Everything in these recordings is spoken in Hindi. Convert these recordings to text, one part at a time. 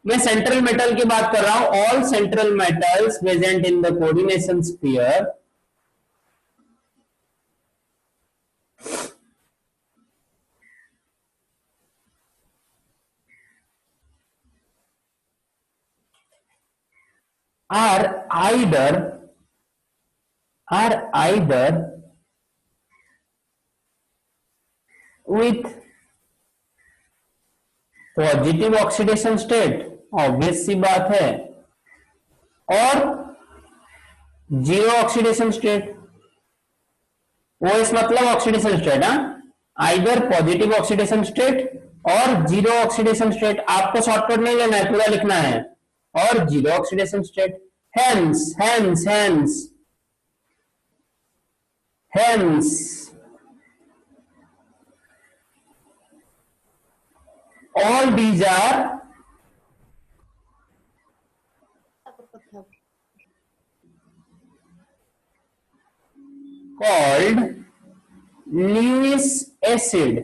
मैं सेंट्रल मेटल की बात कर रहा हूं। All central metals present in the coordination sphere are either with positive oxidation state, obvious सी बात है, और जीरो ऑक्सीडेशन स्टेट। ओएस मतलब ऑक्सीडेशन स्टेट, हाँ, आइदर पॉजिटिव ऑक्सीडेशन स्टेट और जीरो ऑक्सीडेशन स्टेट। आपको शॉर्टकट नहीं लेना है, पूरा लिखना है, और zero oxidation state. Hence hence hence hence all these are called Lewis acid।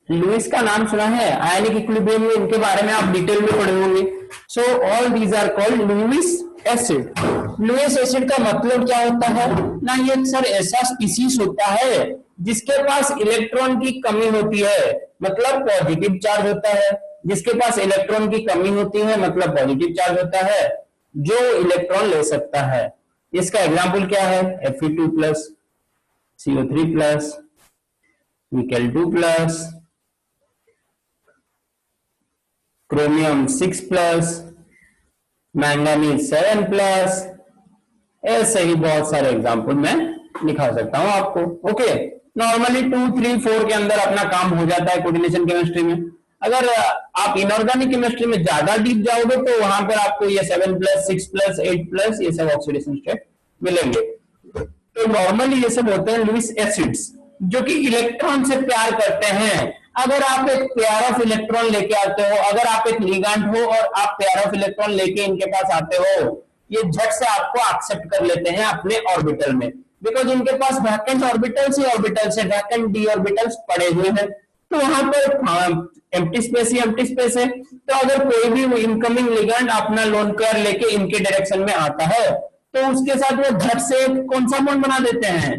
Lewis का नाम सुना है? आयनिक इक्विलिब्रियम में इनके बारे में आप डिटेल में पढ़े होंगे। So all these are called Lewis acid. Lewis acid का मतलब क्या होता है ना? ये सर ऐसा स्पीसीज होता है जिसके पास इलेक्ट्रॉन की कमी होती है, मतलब पॉजिटिव चार्ज होता है। जिसके पास इलेक्ट्रॉन की कमी होती है मतलब पॉजिटिव चार्ज होता है, जो इलेक्ट्रॉन ले सकता है। इसका एग्जाम्पल क्या है? Fe2 plus, CO3 plus, nickel 2 plus, chromium 6 plus, manganese 7 plus. ऐसे ही बहुत सारे एग्जाम्पल मैं दिखा सकता हूं आपको। ओके, नॉर्मली 2, 3, 4 के अंदर अपना काम हो जाता है कोऑर्डिनेशन केमिस्ट्री में। अगर आप इनऑर्गेनिक केमिस्ट्री में ज्यादा डीप जाओगे तो वहां पर आपको ये 7 प्लस, 6 प्लस, 8 प्लस ये सब ऑक्सीडेशन स्टेट मिलेंगे। तो नॉर्मली ये सब होते हैं लुइस एसिड्स, जो कि इलेक्ट्रॉन से प्यार करते हैं। अगर आप एक पेयर ऑफ इलेक्ट्रॉन लेके आते हो, अगर आप एक लिगैंड हो और आप पेयर ऑफ इलेक्ट्रॉन लेके इनके पास आते हो, ये झट से आपको एक्सेप्ट कर लेते हैं अपने ऑर्बिटल में, बिकॉज इनके पास वैकेंट ऑर्बिटल्स ही ऑर्बिटल्स है, वैकेंट डी ऑर्बिटल्स पड़े हुए हैं। तो वहां पर एम्प्टी स्पेस ही एम्प्टी स्पेस है। तो अगर कोई भी इनकमिंग लिगैंड अपना लोन पेयर लेके इनके डायरेक्शन में आता है तो उसके साथ वो झट से कौन सा बॉन्ड बना देते हैं?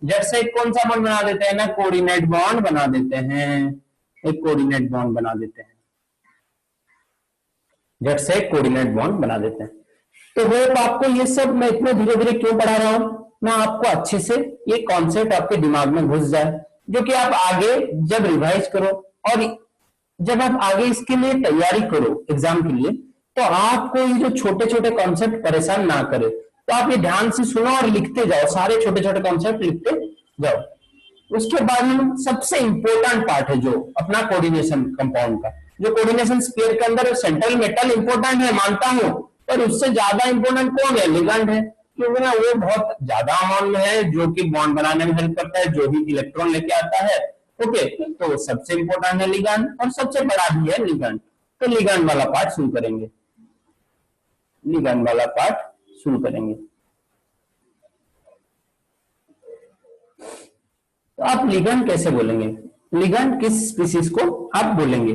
झट से कौन सा बॉन्ड बना देते हैं ना? कोऑर्डिनेट बॉन्ड बना देते हैं। एक कोऑर्डिनेट बॉन्ड बना देते हैं, झट से कोऑर्डिनेट बॉन्ड बना देते हैं। तो होप आपको ये सब मैं इतना धीरे धीरे क्यों पढ़ा रहा हूं, मैं आपको अच्छे से ये कॉन्सेप्ट आपके दिमाग में घुस जाए, जो कि आप आगे जब रिवाइज करो और जब आप आगे इसके लिए तैयारी करो एग्जाम के लिए, तो आपको ये जो छोटे छोटे कॉन्सेप्ट परेशान ना करे। तो आप ये ध्यान से सुनो और लिखते जाओ, सारे छोटे छोटे कॉन्सेप्ट लिखते जाओ। उसके बाद में सबसे इंपॉर्टेंट पार्ट है जो अपना कोऑर्डिनेशन कंपाउंड का, जो कोऑर्डिनेशन स्फीयर के अंदर सेंट्रल मेटल इंपॉर्टेंट है मानता हूं, पर उससे ज्यादा इंपॉर्टेंट कौन है? लिगैंड है, क्योंकि ना वो बहुत ज्यादा अमाउंट में है, जो कि बॉन्ड बनाने में हेल्प करता है, जो भी इलेक्ट्रॉन लेके आता है। ओके, तो सबसे इंपॉर्टेंट है लिगैंड और सबसे बड़ा भी है लिगैंड। तो लिगैंड वाला पार्ट शुरू करेंगे, लिगैंड वाला पार्ट शुरू करेंगे। तो आप लिगैंड कैसे बोलेंगे? लिगैंड किस स्पीसीज को आप बोलेंगे?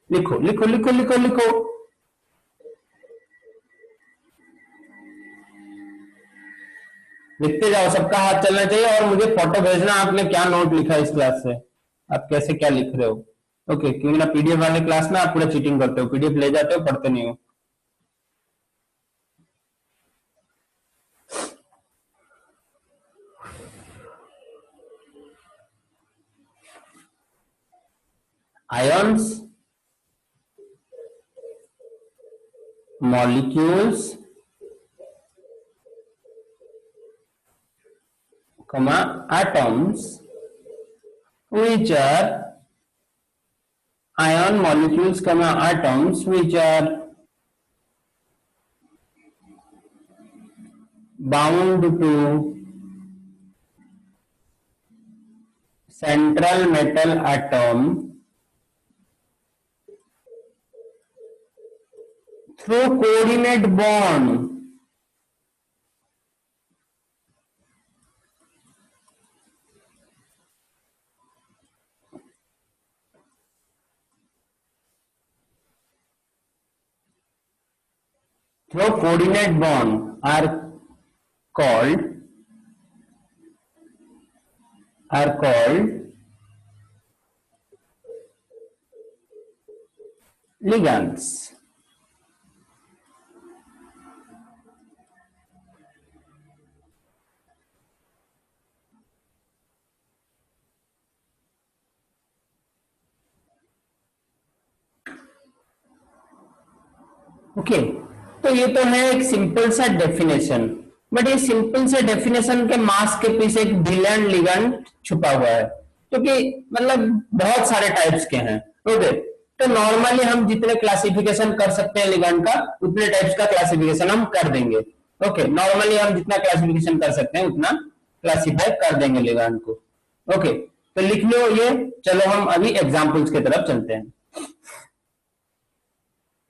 लिखो लिखो लिखो लिखो लिखो। लिखते जाओ, सबका हाथ चलना चाहिए, और मुझे फोटो भेजना आपने क्या नोट लिखा इस क्लास से, आप कैसे क्या लिख रहे हो। ओके, क्योंकि ना पीडीएफ वाले क्लास में आप पूरा चीटिंग करते हो, पीडीएफ ले जाते हो, पढ़ते नहीं हो। Ions, molecules, atoms, which are ion molecules, atoms which are bound to central metal atom through coordinate bond। through coordinate bond called are called ligands. Okay तो ये तो है एक सिंपल सा डेफिनेशन, बट ये सिंपल से डेफिनेशन के मास के पीछे एक ब्रिलियंट लिगेंड छुपा हुआ है, क्योंकि मतलब बहुत सारे टाइप्स के हैं। ओके तो नॉर्मली हम जितने क्लासिफिकेशन कर सकते हैं लिगेंड का, उतने टाइप्स का क्लासिफिकेशन हम कर देंगे। ओके नॉर्मली हम जितना क्लासिफिकेशन कर सकते हैं उतना क्लासिफाई कर देंगे लिगेंड को। ओके तो लिख लो ये। चलो हम अभी एग्जांपल्स की तरफ चलते हैं,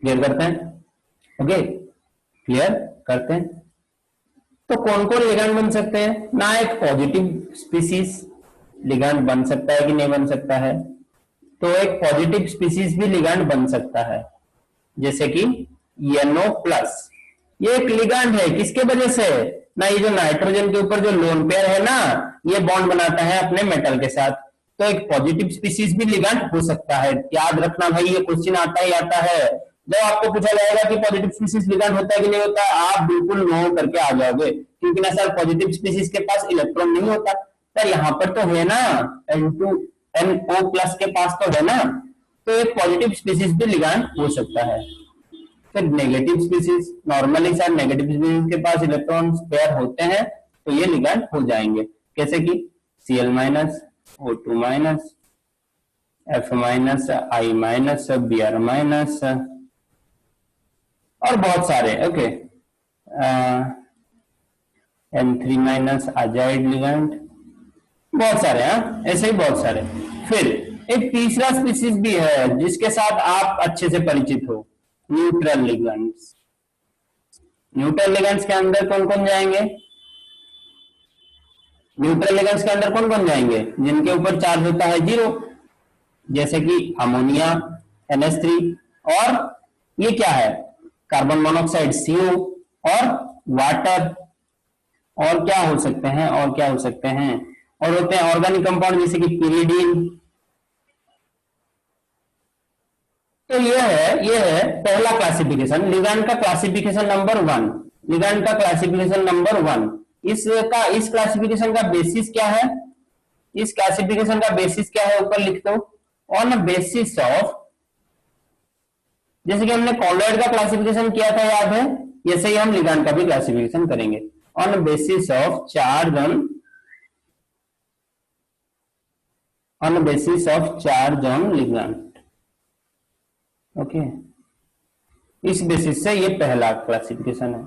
क्लियर करते हैं। ओके क्लियर करते हैं। तो कौन कौन लिगेंड बन सकते हैं ना, एक पॉजिटिव स्पीसीज लिगेंड बन सकता है कि नहीं बन सकता है, तो एक पॉजिटिव स्पीसीज भी लिगेंड बन सकता है, जैसे कि NO प्लस। ये एक लिगेंड है किसके वजह से ना, ये जो नाइट्रोजन के ऊपर जो लोन पेयर है ना, ये बॉन्ड बनाता है अपने मेटल के साथ, तो एक पॉजिटिव स्पीसीज भी लिगेंड हो सकता है। याद रखना भाई, ये क्वेश्चन आता ही आता है। जब आपको पूछा जाएगा कि पॉजिटिव स्पीसीज लिगेंड होता है कि नहीं होता, आप बिल्कुल नो करके आ जाओगे, क्योंकि ना सर पॉजिटिव स्पीसीज के पास इलेक्ट्रॉन नहीं होता। सर यहाँ पर तो है ना, NO प्लस के पास तो है ना, तो एक पॉजिटिव स्पीसीज भी लिगेंड हो सकता है। फिर negative species, normally sir negative species के पास इलेक्ट्रॉन पेयर होते हैं, तो ये लिगेंड हो जाएंगे, जैसे कि Cl minus, O2 minus, F minus, I minus, Br minus और बहुत सारे। Okay N3 minus azide ligand, बहुत सारे हैं ऐसे ही बहुत सारे। फिर एक तीसरा स्पीसीज भी है जिसके साथ आप अच्छे से परिचित हो, न्यूट्रल लिगेंड्स। न्यूट्रल लिगेंड्स के अंदर कौन कौन जाएंगे, न्यूट्रल लिगेंड्स के अंदर कौन कौन जाएंगे जिनके ऊपर चार्ज होता है 0, जैसे कि अमोनिया NH3, और ये क्या है कार्बन मोनोऑक्साइड CO, और वाटर, और क्या हो सकते हैं, और क्या हो सकते हैं, और होते हैं ऑर्गेनिक कंपाउंड जैसे कि pyridine। तो ये है पहला क्लासिफिकेशन, लिगेंड का क्लासिफिकेशन नंबर 1, लिगेंड का क्लासिफिकेशन नंबर 1। इस क्लासिफिकेशन का बेसिस क्या है, इस क्लासिफिकेशन का बेसिस क्या है, ऊपर लिख दो, ऑन बेसिस ऑफ, जैसे कि हमने कॉलॉइड का क्लासिफिकेशन किया था याद है, ऐसे ही हम लिगेंड का भी क्लासिफिकेशन करेंगे, on basis of charge on ligand. Okay इस बेसिस से ये पहला क्लासिफिकेशन है।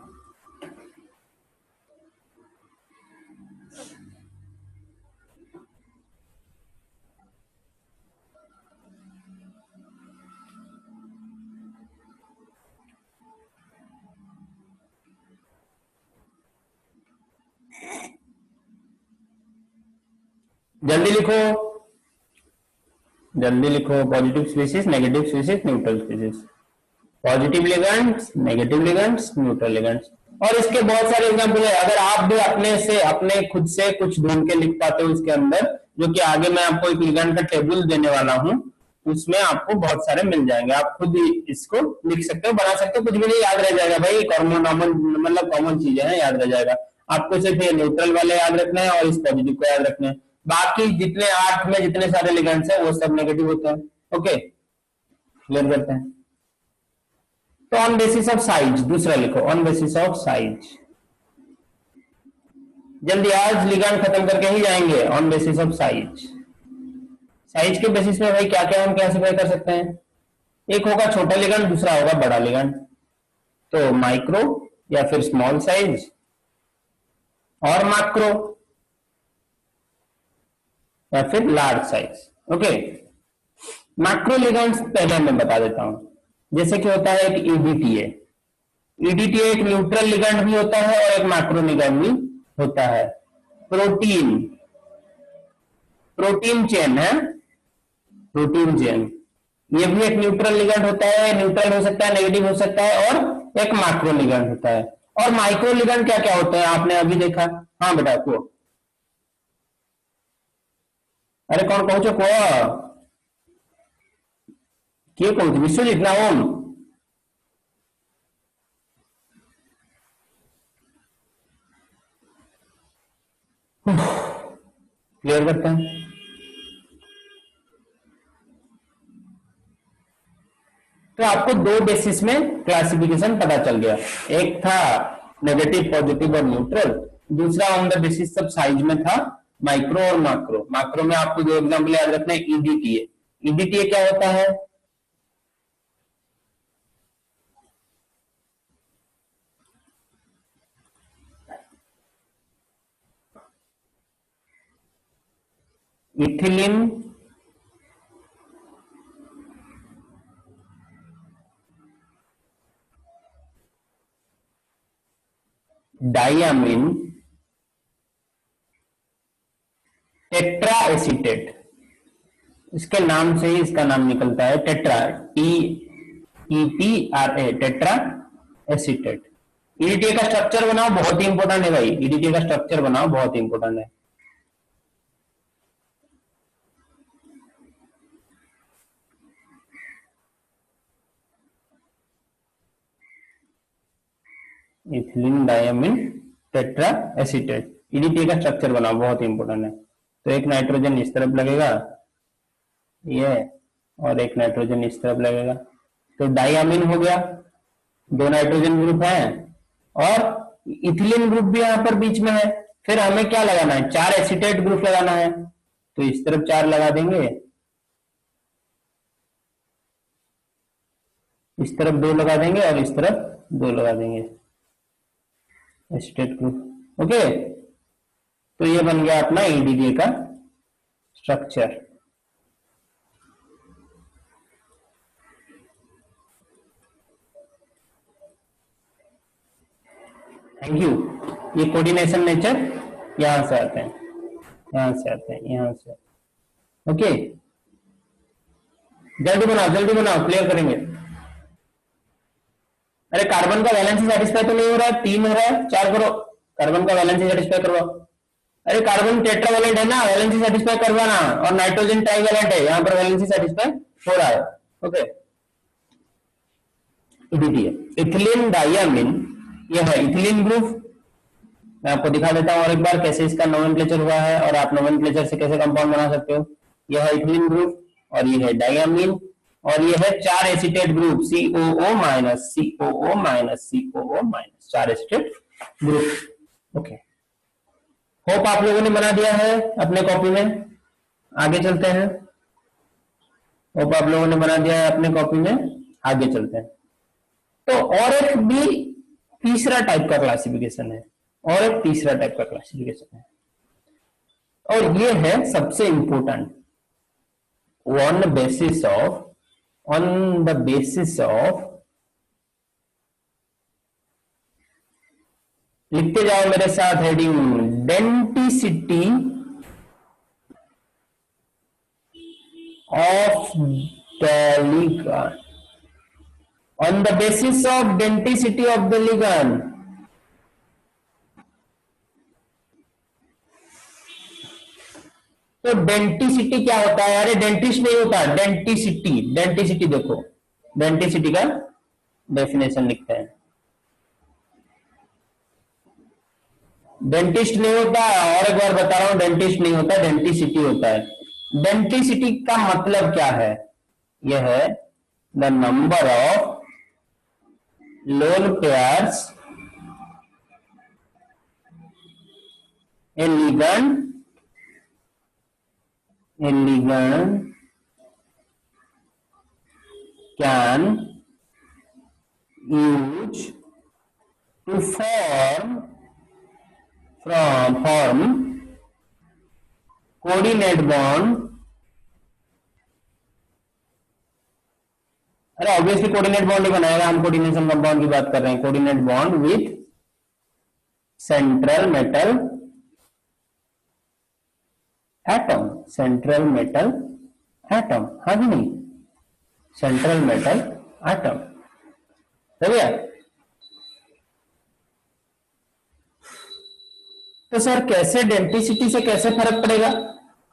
जल्दी लिखो, जल्दी लिखो, positive species, negative species, neutral species, positive ligands, negative ligands, neutral ligands. और इसके बहुत सारे एग्जांपल है, अगर आप भी अपने खुद से कुछ ढूंढ के लिख पाते हो इसके अंदर, जो कि आगे मैं आपको एक लिगेंड का टेबल देने वाला हूं, उसमें आपको बहुत सारे मिल जाएंगे, आप खुद ही इसको लिख सकते हो, बना सकते हो, कुछ भी नहीं याद रह जाएगा भाई, मतलब कॉमन चीजें हैं, याद रह जाएगा। आपको सिर्फ ये न्यूट्रल वाले याद रखना है और इस पॉजिटिव को याद रखना है, बाकी जितने 8 में जितने सारे लिगेंड्स हैं वो सब नेगेटिव होते हैं। ओके क्लियर करते हैं। तो ऑन बेसिस ऑफ साइज, दूसरा लिखो, ऑन बेसिस ऑफ साइज, जल्दी आज लिगेंड खत्म करके ही जाएंगे। On basis of size, size के बेसिस पे भाई क्या क्या हम क्लासिफाई कर सकते हैं, एक होगा छोटा लिगेंड, दूसरा होगा बड़ा लिगेंड, तो माइक्रो या फिर स्मॉल साइज, और मैक्रो या फिर large size. Okay macro ligands पहले मैं बता देता हूं, जैसे कि होता है एक EDTA, EDTA एक न्यूट्रल लिगेंड भी होता है और एक मैक्रो लिगेंड भी होता है। प्रोटीन, प्रोटीन चेन है, प्रोटीन चेन, ये भी एक न्यूट्रल लिगेंड होता है, न्यूट्रल हो सकता है, नेगेटिव हो सकता है और एक मैक्रो लिगैंड होता है। और माइक्रो लिगैंड क्या क्या होते हैं आपने अभी देखा? हाँ बेटा को, अरे कौन कहो को किए कौन विश्वजीत ना ओम? क्लियर करते हैं। तो आपको दो बेसिस में क्लासिफिकेशन पता चल गया, एक था नेगेटिव, पॉजिटिव और न्यूट्रल, दूसरा on the basis of size में था माइक्रो और मैक्रो। मैक्रो में आपको दो एग्जांपल याद रखना है, ईडीटीए। ईडीटीए क्या होता है? इथिलीन डाइयामीन टेट्रा एसीटेट, इसके नाम से ही इसका नाम निकलता है tetra, TETRA, tetra acetate. EDTA का स्ट्रक्चर बनाओ, बहुत ही इंपॉर्टेंट है भाई, ईडीटीए का स्ट्रक्चर बनाओ, बहुत ही इंपॉर्टेंट है। इथिलीन डाइयामीन टेट्रा एसीटेट, ईडीटीए का स्ट्रक्चर बनाओ, बहुत ही इंपॉर्टेंट है। तो एक नाइट्रोजन इस तरफ लगेगा ये, और एक नाइट्रोजन इस तरफ लगेगा, तो डाइयामीन हो गया, दो नाइट्रोजन ग्रुप है, और इथिलीन ग्रुप भी यहां पर बीच में है। फिर हमें क्या लगाना है? चार एसीटेट ग्रुप लगाना है, तो इस तरफ चार लगा देंगे, इस तरफ दो लगा देंगे, और इस तरफ दो लगा देंगे एसीटेट ग्रुप। ओके, तो ये बन गया अपना ईडीटीए का स्ट्रक्चर। Thank you. ये कोऑर्डिनेशन नेचर यहां से आते हैं, यहां से आते हैं, यहां से। ओके, जल्दी बनाओ, क्लियर करेंगे। अरे कार्बन का वैलेंसी सेटिस्फाई तो नहीं हो रहा है, तीन हो रहा है, चार करो, कार्बन का वैलेंसी सेटिस्फाई करवाओ। अरे कार्बन टेट्रावैलेंट है ना, वैलेंसी सेटिस्फाई करवाना, और नाइट्रोजन ट्राइवैलेंट है, यहां पर वैलेंसी सेटिस्फाई हो रहा है। ओके, इथिलीन डाइयामीन, यह है इथिलीन ग्रुप। मैं आपको दिखा देता हूं और एक बार कैसे इसका नोमेनक्लेचर हुआ है, और आप नोमेनक्लेचर से कैसे कंपाउंड बना सकते हो। यह है इथिलीन ग्रुप, और यह है डाइयामीन, और यह है चार acetate group, COO minus, COO minus, COO minus, चार एसीटेट ग्रुप। ओके, होप आप लोगों ने बना दिया है अपने कॉपी में। आगे चलते हैं, होप आप लोगों ने बना दिया है अपने कॉपी में, आगे चलते हैं। तो और एक भी तीसरा टाइप का क्लासिफिकेशन है, और एक तीसरा टाइप का क्लासिफिकेशन है, और ये है सबसे important, on the basis of, लिखते जाओ मेरे साथ heading, denticity of the ligand, on the basis of denticity of the ligand. तो डेंटिसिटी क्या होता है? अरे डेंटिस्ट नहीं होता, डेंटिसिटी, डेंटिसिटी देखो, डेंटिसिटी का डेफिनेशन लिखते हैं। डेंटिस्ट नहीं होता, और एक बार बता रहा हूं, डेंटिस्ट नहीं होता, डेंटिसिटी होता है। डेंटिसिटी का मतलब क्या है? यह है the number of lone pairs a ligand can use to form coordinate bond। अरे ऑब्वियसली कोऑर्डिनेट बॉन्ड ही बनाएगा, हम कोऑर्डिनेशन कंपाउंड की बात कर रहे हैं। Coordinate bond with central metal atom, central metal atom, हाँ जी नहीं, सेंट्रल मेटल एटम, समझ गया? तो सर कैसे डेंटिसिटी से कैसे फर्क पड़ेगा?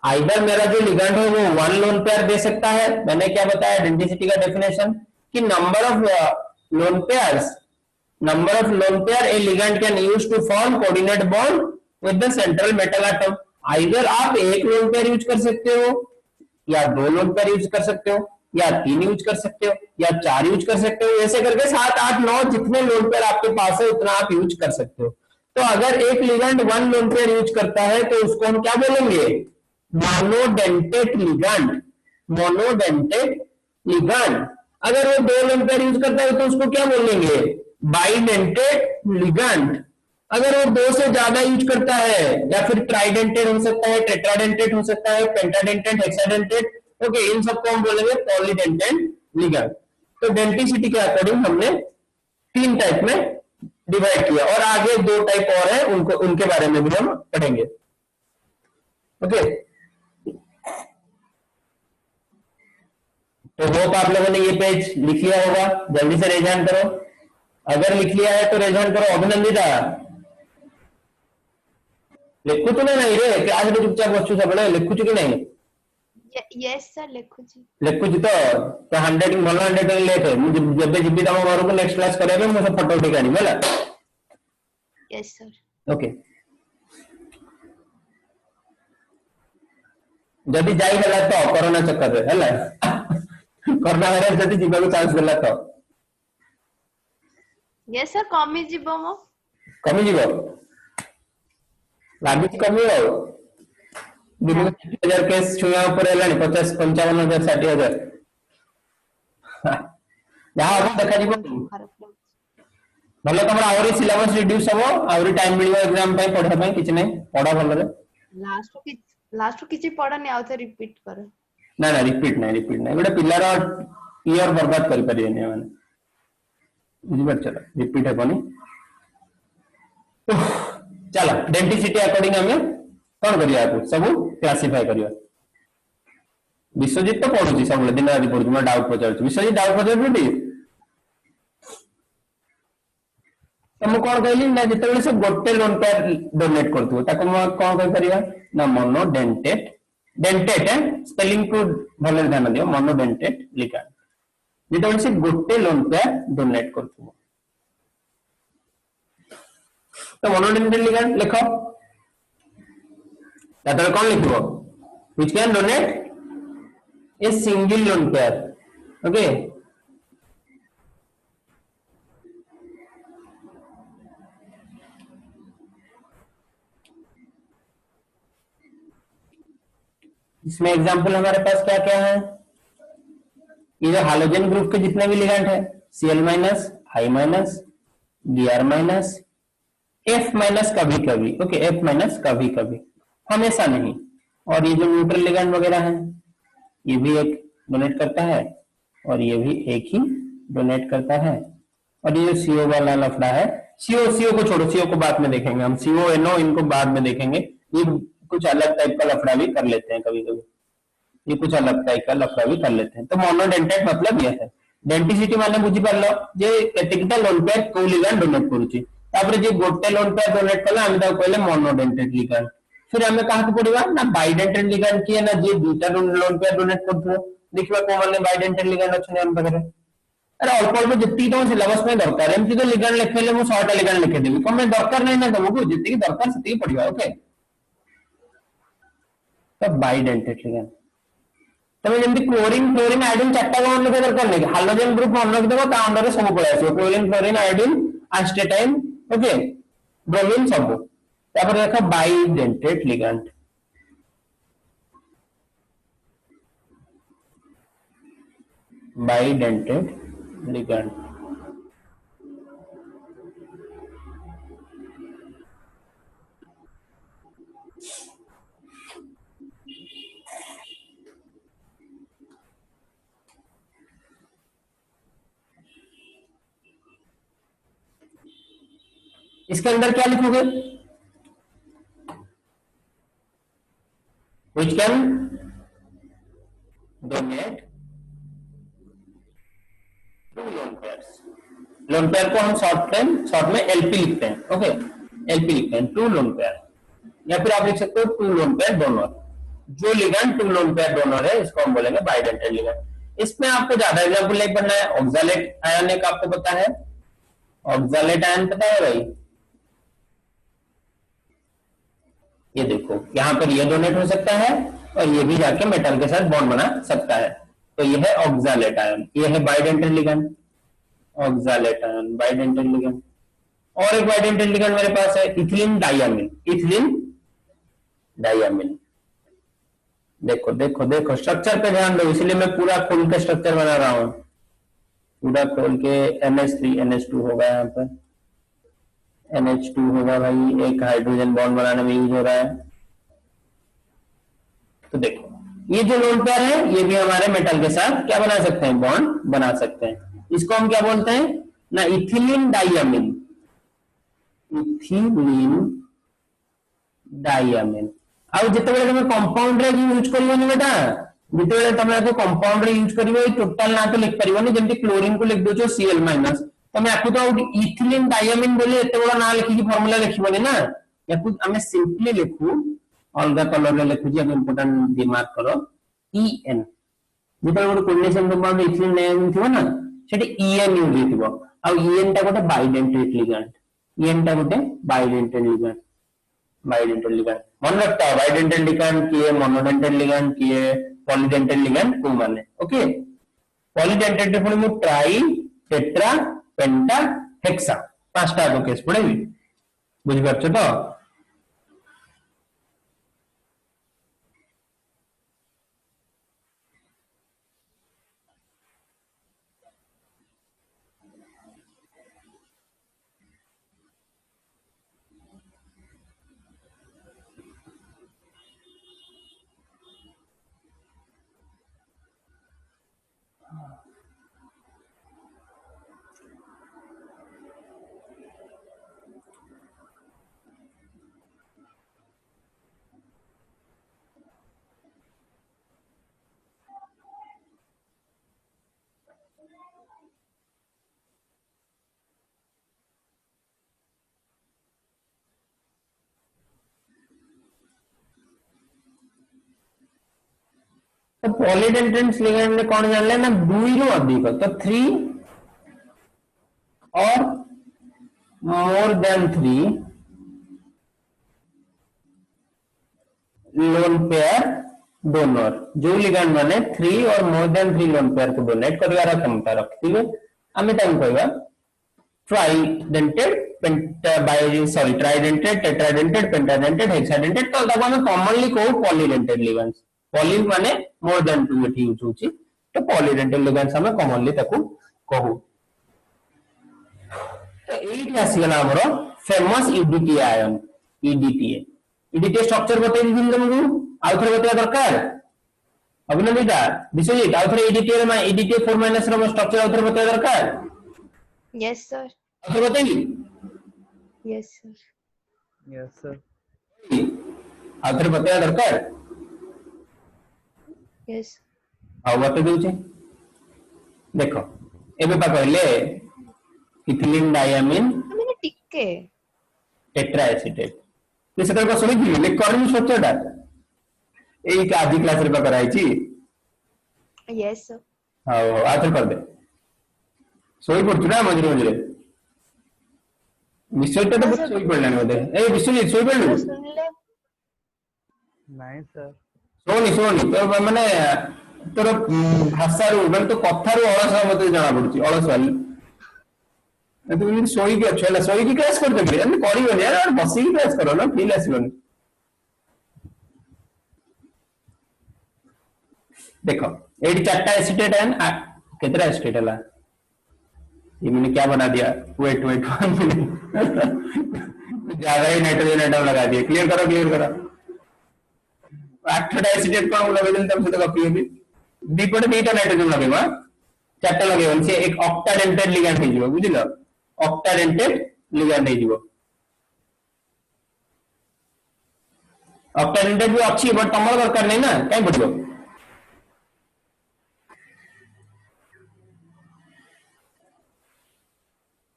आइदर मेरा जो लिगेंड है वो वन लोन पेयर दे सकता है, मैंने क्या बताया डेंटिसिटी का डेफिनेशन कि number of lone pairs, number of lone pair a ligand can use to form coordinate bond with the central metal atom. Either आप एक लोन पेयर यूज कर सकते हो, या दो लोन पेयर यूज कर सकते हो, या तीन यूज कर सकते हो, या चार यूज कर सकते हो, ऐसे करके 7 8 9 जितने लोन पेयर आपके पास है उतना आप यूज कर सकते हो। तो अगर एक ligand one lone pair use करता है तो उसको हम क्या बोलेंगे? Monodentate ligand. Monodentate ligand. अगर वो दो लोन पेयर यूज करता है तो उसको क्या बोलेंगे? Bidentate ligand. अगर वो दो से ज्यादा यूज करता है, या फिर ट्राइडेंटेड हो सकता है, टेट्राडेंटेड हो सकता है, पेंटाडेंटेड, हेक्साडेंटेड, ओके, इन सबको हम बोलेंगे पॉलीडेंटेट लिगेंड। तो डेंटिसिटी के अकॉर्डिंग हमने 3 टाइप में डिवाइड किया, और आगे 2 टाइप और है, उनको उनके बारे में भी हम पढ़ेंगे। ओके, तो होप आप लोगों ने ये पेज लिख लिया होगा, जल्दी से रेज हैंड करो। अगर लिख लिया है तो रेज हैंड करो। अभिनंदिता लिखुचु ना नहीं रे, क्लास रे चुपचाप बसु सबले लिखुचु कि नहीं? Yes sir लिखुची। लिखुचु तो 100 भल 100 लेखे मु जब जिबी तम घर को नेक्स्ट क्लास करबे मु सब फोटो टिक आनी होला। Yes sir. ओके, जदी जाई गला तो कोरोना चक्कर रे हला कोरोना वायरस जदी जीवा को चांस गला तो यस सर कमी जीवो मो कमी जीवो लागी कमी हो दिन 60,000 केस छुया ऊपर हेलानी 50 55,000 60,000 जहां अब देखा जीवो भले तमरा आवरी सिलेबस रिड्यूस हबो, आवरी टाइम मिलियो एग्जाम पई पढा पई किछ नै पढा भलो रे। लास्ट किछि पढानी आउथे रिपीट कर ना ना रिपीट नै गोटे पिलार ईयर बर्बाद करि परियनी माने बुझि पर चलो रिपीट हेबनी। चलो डेंटिसिटी अकॉर्डिंग हमें कौन करिया सब क्लासिफाई करिया। विश्वजीत तो पढुची सब दिन रात पढुची, मैं डाउट पचारुची। विश्वजीत डाउट पचारुची तो मु कौन कहली ना जिते से गोटे लोन पेयर डोनेट करथु ताको मु कौन कहि परिया ना मोनो डेंटेट डेंटेट है स्पेलिंग को भले ध्यान दियो मोनो डेंटेट लिगेंड जिते से गोटे लोन पेयर डोनेट करथु तो मोनो डेंटेट लिगेंड लिखो तातर कौन लिखबो which can donate a single lone pair. Okay, इसमें एग्जांपल हमारे पास क्या क्या है? ये जो हाइड्रोजन ग्रुप के जितने भी लिगेंड है Cl minus, I minus, Br minus, F minus कभी कभी, ओके F माइनस कभी कभी, हमेशा नहीं। और ये जो न्यूट्रल लिगेंड वगैरह है ये भी एक डोनेट करता है और ये भी एक ही डोनेट करता है। और ये जो CO वाला लफड़ा है, CO को छोड़ो, CO को बाद में देखेंगे हम, CO NO इनको बाद में देखेंगे। ये कुछ अलग टाइप का लफड़ा भी कर लेते हैं कभी कभी, ये कुछ अलग टाइप का लफड़ा भी कर लेते हैं। तो मोनोडेंटेट मतलब ये है। डेंटिसिटी माने बुझी पारलो जे केतिकटा लोन पेयर को लिगेंड डोनेट करूची, तापर जे गोटे लोन पेयर डोनेट कला हम ताको कहले मोनोडेंटेट लिगेंड। फिर हमें कहा पड़िबा ना बाइडेंटेट लिगेंड किए ना जे दुटा लोन पेयर डोनेट करथो देखिबा को माने बाइडेंटेट लिगेंड अछि हम पाखरे। अरे अल्प अल्प जितनी तुम सिलेबस में दरकार है एमती तो लिगेंड लिखेले मु 100टा लिगेंड लिखे देबी, कमे दरकार नहीं ना तुमको, जितनी दरकार सेती पड़िबा। ओके, तो बाइडेंटेट लिगेंड तमे जेमती क्लोरीन फ्लोरीन आयोडीन चारटा बॉन्ड लिखे दरकार नहीं, हाइड्रोजन ग्रुप मन रख देबो ता अंडर सब पळे आसीबो, chlorine fluorine iodine astatine, okay bromine सब। तापर देखो बाइडेंटेट लिगेंड, बाइडेंटेट लिगेंड इसके अंदर क्या लिखोगे? which can donate two lone pairs। Lone pair को हम शॉर्ट में LP लिखते हैं। ओके, LP लिखते हैं, टू लोन पेयर। या फिर आप लिख सकते हो टू लोन पेयर डोनर। जो ligand two lone pair donor है इसको हम बोलेंगे बाइडेंटेड लिगेंड। इसमें आपको ज्यादा एग्जाम्पल नहीं पढ़ना है। ऑक्सालेट आयन एक आपको पता है, ऑक्सालेट आयन पता है भाई? ये देखो यहां पर ये डोनेट हो सकता है और ये भी जाके मेटल के साथ बॉन्ड बना सकता है, तो ये है ऑक्सालेट आयन, ये है bidentate ligand. Oxalate ion bidentate ligand. और एक बाइडेंटेड लिगेंड मेरे पास है इथिलीन डाइयामिन। इथिलीन डाइयामिन, देखो देखो देखो स्ट्रक्चर पे ध्यान दो, इसलिए मैं पूरा खोल के स्ट्रक्चर बना रहा हूं, पूरा खोल के। NH3 NH2 होगा, यहाँ पर NH2 होगा भाई, एक हाइड्रोजन बॉन्ड बनाने में यूज हो रहा है। तो देखो ये जो लोन पेयर है ये भी हमारे मेटल के साथ क्या बना सकते हैं, बॉन्ड बना सकते हैं। इसको हम क्या बोलते हैं ना, इथिलीन डाइयामिन। इथिलीन डाइयामिन। ଆଉ ଯେତେବେଳେ ତମେ କମ୍ପାଉଣ୍ଡ ରେ ୟୁଜ କରିବନି बेटा, ଯେତେବେଳେ ତମେ ଆକୁ କମ୍ପାଉଣ୍ଡ ରେ ୟୁଜ କରିବ ଏଇ ଟୋଟାଲ ନା ତ ଲେଖି ପାରିବନି, ଯେମିତି କ୍ଲୋରିନ କୁ ଲେଖି ଦଉଛ Cl ମାଇନସ, ତମେ ଆକୁ ତ ଇଥିଲିନ ଡାଇଆମିନ ବୋଲି ଏତେ ବଡ ନା ଲେଖିକି ଫର୍ମୁଲା ଲେଖିବନି ନା, ୟାକୁ ଆମେ ସିମ୍ପଲି ଲେଖୁ अलग कलर रे लिखुची, अब इंपोर्टेंट दिमाग करो En। जेतबे गोटे कोऑर्डिनेशन कंपाउंड इथिलीन डाइयामिन थिबो ना सेठी En यूज हेतिबो, आ En टा गोटे बाइडेंटेड लिगेंड। En टा गोटे बाइडेंटेड लिगेंड। बाइडेंटेड लिगेंड मन रखता है, बाइडेंटेड लिगेंड किए, मोनोडेंटेड लिगेंड किए, पॉलीडेंटेड लिगेंड को माने। ओके, पॉलीडेंटेड रे पुणी मु ट्राई टेट्रा पेंटा हेक्सा पांचटा को केस पड़ेबी, बुझि पारछ तो? तो पॉलीडेंटेड लिगेंड में कौन जान लेना, दुई रु अधिक, तो 3 और more than 3 loan pair donor. जो लिगेंड माने 3 और मोर देन 3 लोन पेयर को डोनेट करवार क्षमता रखिथिबे आमे ताकू कहबा ट्राइडेंटेड ट्राइडेंटेड टेट्राडेंटेड पेंटाडेंटेड हेक्साडेंटेड, तो ताको हम कॉमनली कहू पॉलीडेंटेड लिगेंड्स। पॉली माने मोर देन 2 एठी यूज होची, तो पॉलीडेंटेड लिगेंड्स हम कॉमनली ताको कहू। तो एठी आसीगला हमर famous EDT ion, EDTA. EDTA structure बतै दिन तुमको आउ थरे बतैया दरकार अभिनंदिता विश्वजीत, आउ थरे ईडीटीए रे ईडीटीए 4 माइनस रो स्ट्रक्चर आउ थरे बतैया दरकार? Yes sir. आउ थरे बतैली? Yes sir. Yes sir. आउ थरे बतैया दरकार? Yes. आउ बतै दउचे देखो एबे पा कहले इथिलीन डाइयामिन मैंने टिके टेट्रा एसिटेट, ये सकर को सुनी थी लेक करनी सोचोटा एई का आदि क्लास रे पा कराई छी। Yes sir. हां आथर कर दे सोई पड़छ ना मजरे मजरे विश्वजीत तो सोई पड़लानी बोधे। ए विश्वजीत सोई पड़लु? सुन ले नहीं सर। सोनी सोनी तो माने तोर भाषा रो माने तो कथा रो अलस मते जाना पड़छ, अलस वाली तू इन सोई के अच्छा सोई की क्लास कर दे यार, करियो यार बसी की क्लास करो ना, फील आसीबनी। देखो एडी चारटा एसिटेट है ना, कितना एसिटेट है ये मैंने क्या बना दिया, वेट वेट 1 मिनट ज्यादा ही नाइट्रोजन एटम लगा दिया। क्लियर करो क्लियर करो, 8टा एसिटेट कोन लगा देन तब से तो कॉपी होगी। दीपटे 2टा नाइट्रोजन लगेबा, 4टा लगेबन से एक ऑक्टाडेंटेड लिगेंड हे जिवो, बुझिलो? ऑक्टाडेंटेड लिगेंड हे जिवो। ऑक्टाडेंटेड भी अच्छी बट तमर दरकार नहीं ना, काई पड़िबो?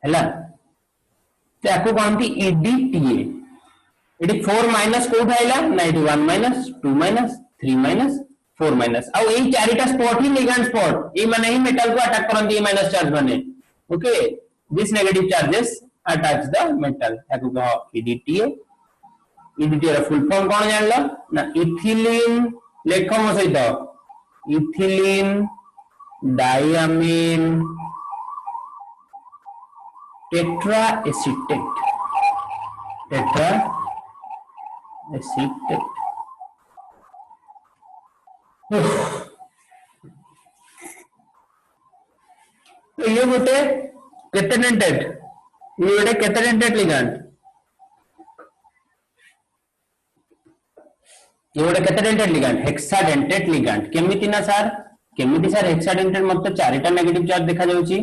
हैला ताको कहंती ईडीटीए। इटी 4 माइनस कोठ आइला ना इटी 1 माइनस 2 माइनस 3 माइनस 4 माइनस आ एई चारिटा स्पॉट ही लिगैंड स्पॉट ए माने ही मेटल को अटैक करंती ए माइनस चार्ज माने okay this negative charges attach the metal ताकू कह ईडीटी ईडीटी रा फुल फॉर्म कोन जानला ना इथिलीन लेखो मो सहित इथिलीन डायमीन टेट्रा एसीटेट तो ये गोटे केते डेंटेड ये गोटे केते डेंटेड लिगैंड ये गोटे केते डेंटेड लिगैंड हेक्साडेंटेड लिगैंड केमिति ना सर हेक्साडेंटेड मतलब चारिटा नेगेटिव चार्ज देखा जाउची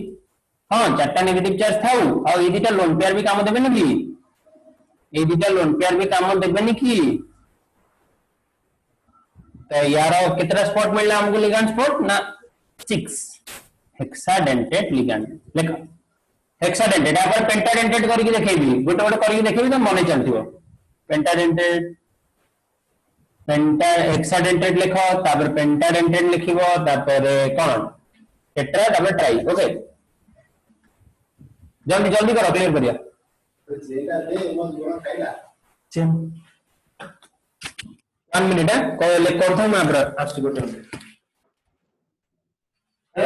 हां चारटा नेगेटिव चार्ज थाउ आ ए दिटा लोन पेयर भी काम देबे नि कि ए दिटा लोन पेयर भी काम देबे नि कि तो यार कितना स्पॉट मिलला हमको लिगैंड स्पॉट ना 6 हेक्साडेंटेड लिगैंड लेखा हेक्साडेंटेड या पर पेंटाडेंटेड करके देखेबी गोटे गोटे करके देखेबी तो मने चलथिबो पेंटाडेंटेड पेंटा हेक्साडेंटेड लिखो तापर पेंटाडेंटेड लिखिबो तापर कोन टेट्रा तापर ट्राई ओके जल्दी जल्दी करो क्लियर करिया जेटा दे मो जोना खाइला चल 1 मिनट है कोई ले करथा मैं आपरा आस्ट गोटे ए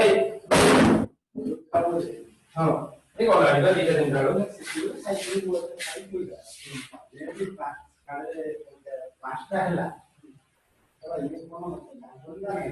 हां ठीक हो गया इधर दिन डालो साइकिल को साइकिल पांचटा हला तो ये कोन बोलला है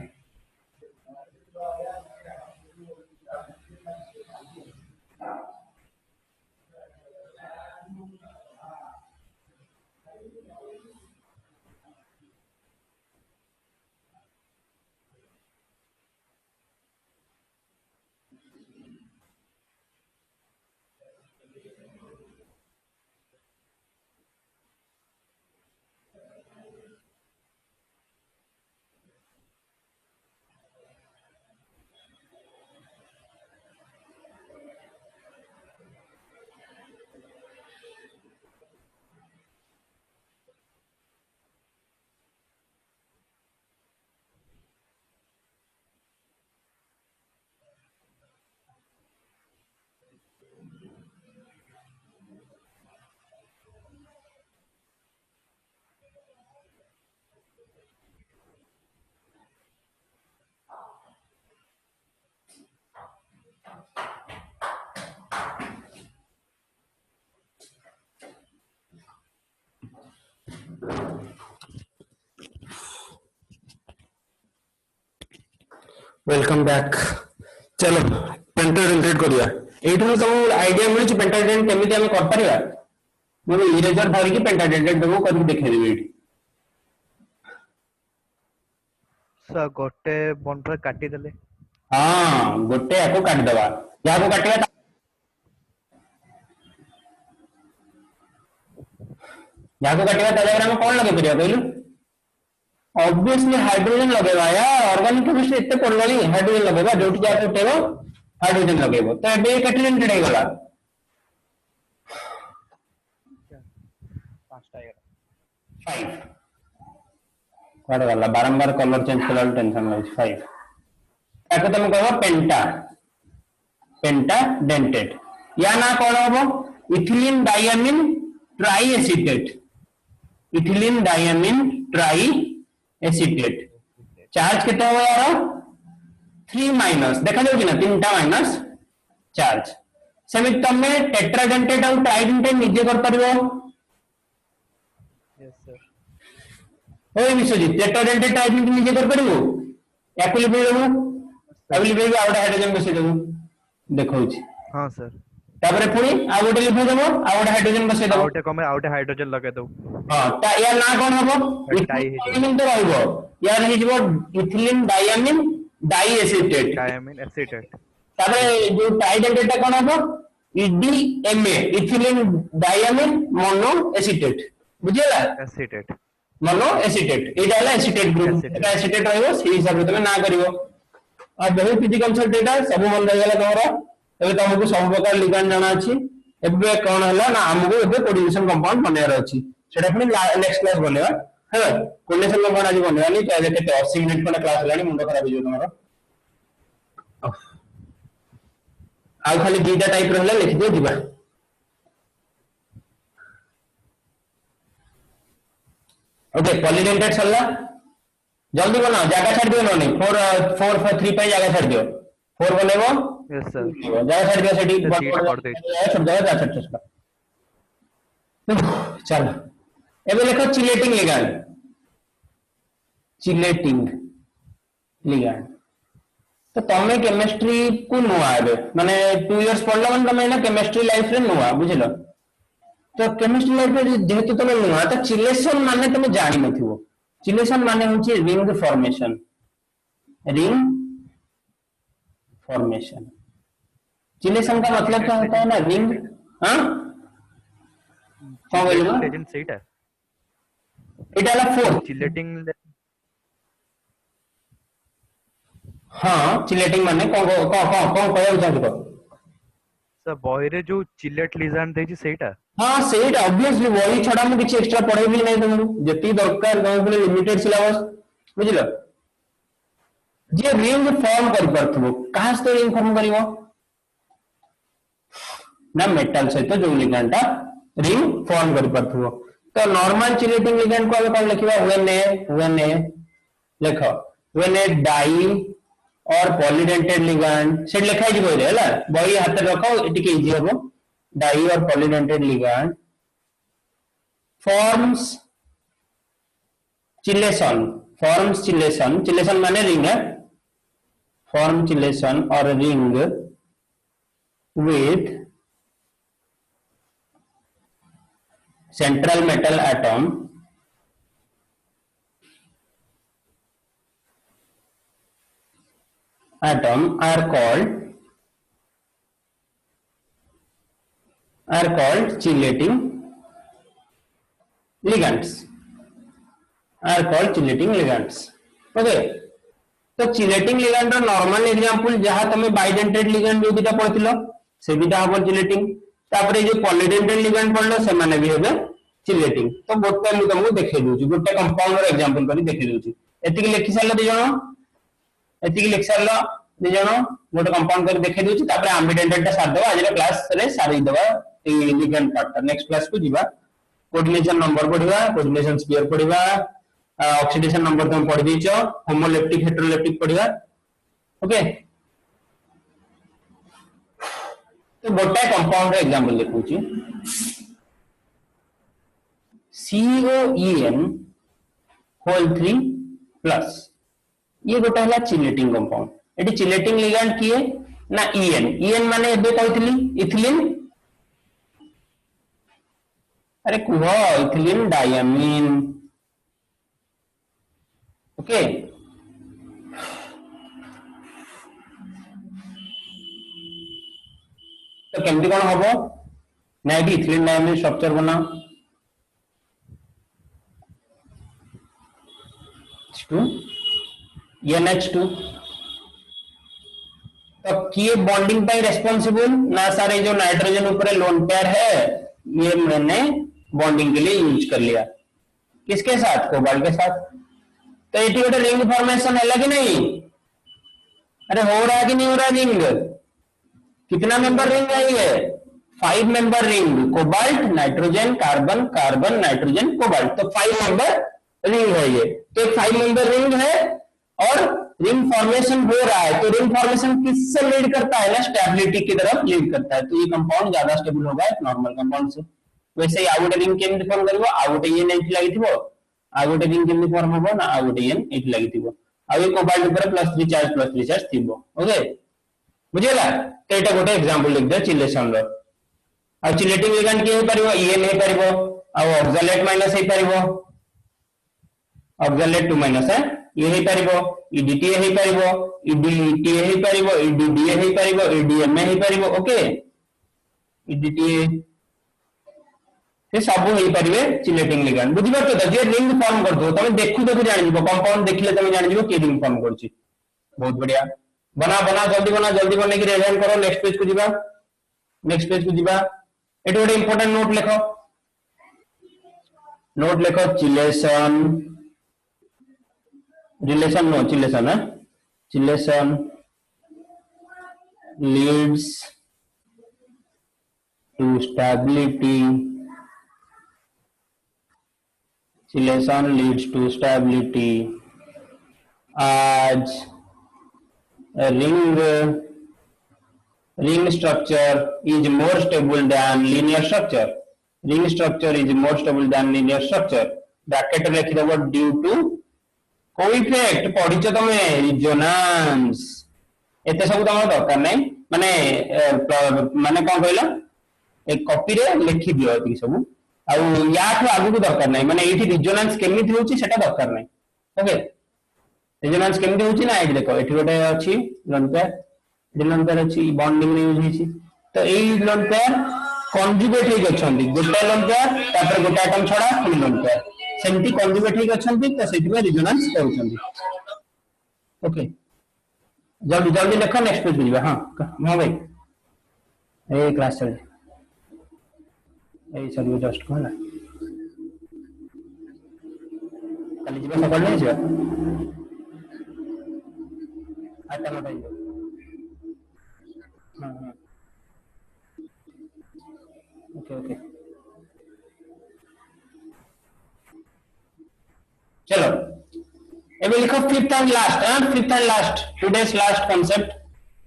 वेलकम बैक चलो पेंटाडेंटेड करिया एठो तुम आईडिया मिलु पेंटाडेंट केमिति हम कर परिया मो इरेजर धरि कि पेंटाडेंटेड देबो कर देखे देबे एठी सर गोटे बन पर काटी देले हां गोटे एको काट दबा या को काटिया या को काटिया त जगह में कोन लगे परिया कहलु ऑब्वियसली हाइड्रोजन लगेगा यार ऑर्गेनिक केमिस्ट्री इतने पढ़लनी हाइड्रोजन लगेगा जोटी जाके उठेबो हाइड्रोजन लगेबो तो एबे कैटेडेंटेड हे गला पांचटा 5 गला बारंबार कलर चेंज करला टेंशन लाग 5 ताको तुम कहबो पेंटाडेंटेड या ना कोन होबो ethylene diamine try acetate charge कितना हो यार 3 माइनस देखा जाओ कि ना 3टा माइनस चार्ज सेमित तमे टेट्राडेंटेड और ट्राइडेंटेड निजे कर परबो यस सर ओए विश्वजीत टेट्राडेंटेड ट्राइडेंटेड निजे कर परबो याकुली बेलबो अबली बेबी आउट हाइड्रोजन बसे देबो देखौ छी हां सर तापरे पुनी आ गोटे लिखि देबो आ गोटे हाइड्रोजन बसे देबो आउटे कमे आउटे हाइड्रोजन लगे दो हां ता या ना कोन हबो इथिलीन तो रहबो या रहि जबो इथिलीन डायमीन डाई एसीटेट तापरे जो ट्राइडेंटेड ता कोन हबो EDMA ethylene diamine mono acetate बुझिला एसीटेट मोनो एसीटेट ए जाला एसीटेट ग्रुप एटा एसीटेट रहबो सेही हिसाब रे तमे ना करिवो आ बहुत फिजिकल से डेटा सब मन रहला तमरा एबे तुमको सब प्रकार लिगैंड जाना अछि एबे कोन हला ना हमको एबे कोऑर्डिनेशन कंपाउंड बनेर अछि सेटा पुनी नेक्स्ट क्लास बनेवा है कोरिलेशन में कोन आज बनेवा नहीं तो केते 80 मिनिट कोन क्लास लानी मुंडो खराब हो तुम्हारा आ खाली दीटा टाइप रहला लिख दे दिबा ओके पॉलीडेंटेड सरला जल्दी बनाओ जगह छाड़ दियो नहीं 4 4 3 पे जगह छाड़ दियो 4 बनेबो यस सर जगह छाड़ दियो सेठी सीट कर दे छोड़ जगह छाड़ छाड़ चलो एबे लिखो चिलेटिंग लिगैंड चिलेटिंग लिगैंड तो तमे केमिस्ट्री को नुआ एबे माने 2 इयर्स पढ़ला माने तमे ना केमिस्ट्री लाइफ रे नुआ बुझिलो तो केमिस्ट्री लाइफ रे जेहेतु तमे नुआ तो चिलेशन माने तमे जानि नथिबो चिलेशन माने होची रिंग फॉर्मेशन चिलेशन का मतलब क्या होता है ना रिंग हां कौन बोलेगा लेजेंड सेटा एटा ला 4 चिलेटिंग हां चिलेटिंग माने कौन कहउ चाहत को सर बॉय रे जो चिलेट लिजान देछि सेटा हां सेट ऑब्वियसली वही छडा मु किछ एक्स्ट्रा पढाई भी नहीं तुमनु जति दरकार गांव के लिमिटेड सिलेबस बुझिलो जे रिंग फॉर्म कर परथबो कहां से रिंग फॉर्म करिवो ना मेटल से तो जो लिगैंड रिंग फॉर्म कर परथबो तो नॉर्मल चिलेटिंग लिगैंड को कौन लिखिबा व्हेन ए देखो व्हेन ए डाई और पॉलीडेंटेड लिगैंड सेट लिखाई जी बोले हला बॉडी हाथ में रखो एटी के इजी हो डाई और पॉलीडेंटेड लिगैंड फॉर्म्स चिलेशन माने रिंग है फॉर्म चिलेशन और ring with central metal atom are called chelating ligands okay तो चिलेटिंग लिगैंड रो नॉर्मल एग्जांपल जहां तमे बाइडेंटेड लिगैंड जो दिटा पढिलो से बिटा हबो चिलेटिंग तापरे जो पॉलीडेंटेड लिगैंड पढलो से माने भी हेबे चिलेटिंग तो गोटे मु तुमको देखै दोची गोटे कंपाउंड रो एग्जांपल करी देखै दोची एतिकी लिखि सारलो दि जण एतिकी लिखि सारलो दि जण गोटे कंपाउंड करी देखै दोची तापरे एम्बिडेंटेड टा सार दबा आज क्लास रे सारी दबा ए लिगैंड पार्ट नेक्स्ट क्लास को जीवा कोऑर्डिनेशन नंबर पढिबा कोऑर्डिनेशन स्फीयर पढिबा ऑक्सीडेशन नंबर तुम पढ़ दीचो होमोलेप्टिक हेटेरोलेप्टिक पढ़िबा ओके तो गोटे कंपाउंड रे एग्जांपल देखुची COEN होल 3 प्लस ये गोटे हला चिलेटिंग कंपाउंड एटी चिलेटिंग लिगैंड किए ना EN माने एबे कहतली इथिलीन अरे कुह इथिलीन डायमीन ओके तो केमती कौन हम ना ये इथिलीन डायमीन स्ट्रक्चर बनाओ NH2 तो किए बॉन्डिंग पे रेस्पॉन्सिबल ना सारे जो नाइट्रोजन ऊपर लोन पेयर है ये मैंने बॉन्डिंग के लिए यूज कर लिया किसके साथ कोबाल्ट के साथ तो ये गोटे रिंग फॉर्मेशन है कि नहीं अरे हो रहा है कि नहीं हो रहा रिंग कितना मेंबर रिंग है ये 5 member ring cobalt nitrogen carbon carbon nitrogen cobalt तो 5 मेंबर रिंग है ये तो एक 5 मेंबर रिंग है और रिंग फॉर्मेशन हो रहा है तो रिंग फॉर्मेशन किससे लीड करता है ना स्टेबिलिटी की तरफ लीड करता है तो ये कंपाउंड ज्यादा स्टेबल होगा एक नॉर्मल कंपाउंड से वैसे ही आउट रिंग केमती फॉर्म करबो आउट ये नहीं लागिथिबो आउट रिंग केमती फॉर्म होबो ना आउट एन एट लागिथिबो आ ये कोबाल्ट ऊपर +3 चार्ज थिबो ओके बुझिला तो एटा गोटे एग्जांपल लिख दे चिलेशन रो आ चिलेटिंग लिगैंड के हे परिबो एन हे परिबो आ ऑक्सलेट माइनस हे परिबो ऑक्सलेट 2 माइनस है ये हे परिबो ईडीटी हे परिबो ईडीटी हे परिबो ईडीडी हे परिबो ईडीएम हे परिबो ओके ईडीटी से सब हो परिबे चिलेटिंग लिगैंड बुझि परतो त जे रिंग फॉर्म करतो तमे देखु देखु जानि जिवो कंपाउंड देखिले तमे जानि जिवो के रिंग फॉर्म करछि बहुत बढ़िया बना जल्दी बने की रिवाइज करो नेक्स्ट पेज को जीवा एटी गोटे इंपोर्टेंट नोट लिखो नोट लिखो चिलेशन रिलेशन नो चिलेशन है chelation leads to stability chelation leads to stability as a ring structure is more stable than linear structure. Ring structure is more stable than linear structure. Bracket रे लिखि देबो due to co-effect पढिଛ तमे resonance एते सब तमर दरकार नै माने माने कोन कहला एक कॉपी रे लिखि दियो एति सब आ याठो आगु को दरकार नै माने एठी resonance केमिति होची सेटा दरकार नै ओके रेजोनेंस केमती होची ना एठी देखो एठी गोटे अछि लोन पेयर एठी लोन पेयर अछि बॉन्डिंग रे यूज होची तो एई लोन पेयर कॉन्जुगेट हे गछंती गोटे लोन पेयर तापर गोटे एटम छडा पुनी लोन पेयर सेमती कॉन्जुगेट हे गछंती तो सेठी में रेजोनेंस करूछंती ओके जल्दी जल्दी लिखो नेक्स्ट पेज पे हां हां भाई ए क्लास चल ए सब जस्ट कहला कल जीवा सकाळ नै जीवा आता मोटा ही हाँ हाँ ओके ओके चलो एबे लिखो fifth and last today's last concept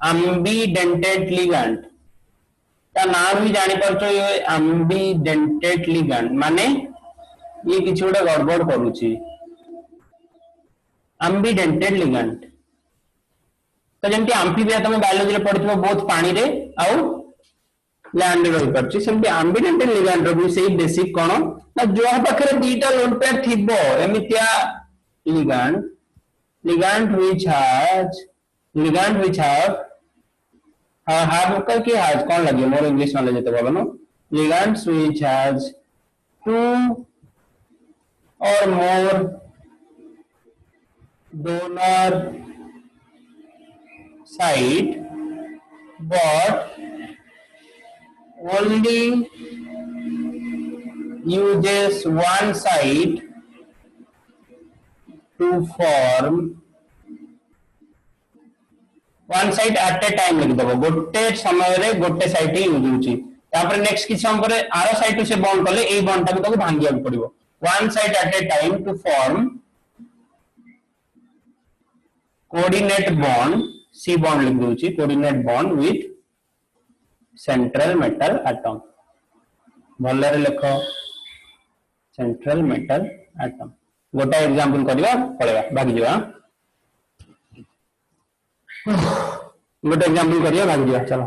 ambidentate ligand ता नाम भी जानि परछो ये एम्बिडेंटेड लिगैंड माने ये किछ गोटे गड़बड़ करूची एम्बिडेंटेड लिगैंड तो जमती एम्फीबिया तुम बायोलॉजी रे पढिथबो बहुत पानी रे आउ लैंड रे रहि परछि सेमती एम्बिडेंटेड लिगैंड रो भी सेही बेसिक कोन ना जो पाखरे दीटा लोन पेयर थिबो एमितिया लिगैंड व्हिच हैव कर के हैज कोन लगे मोर इंग्लिश नॉलेज जते बोलो no ligands which has two और more donor site but only uses one site to form one site at a time लिख दबो गोटे समय रे गोटे साइट ही यूज होची तापर नेक्स्ट किछ हम करे आरो साइट से बॉन्ड करले एई बॉन्ड टाको भांगिया पड़िबो one site at a time to form coordinate bond C bond लिख दूची coordinate bond with central metal atom भल्ले रे लिखो central metal atom गोटा एग्जांपल करबा पड़ेगा भाग जिवा गोटा एग्जांपल करिया भाग जिवा चलो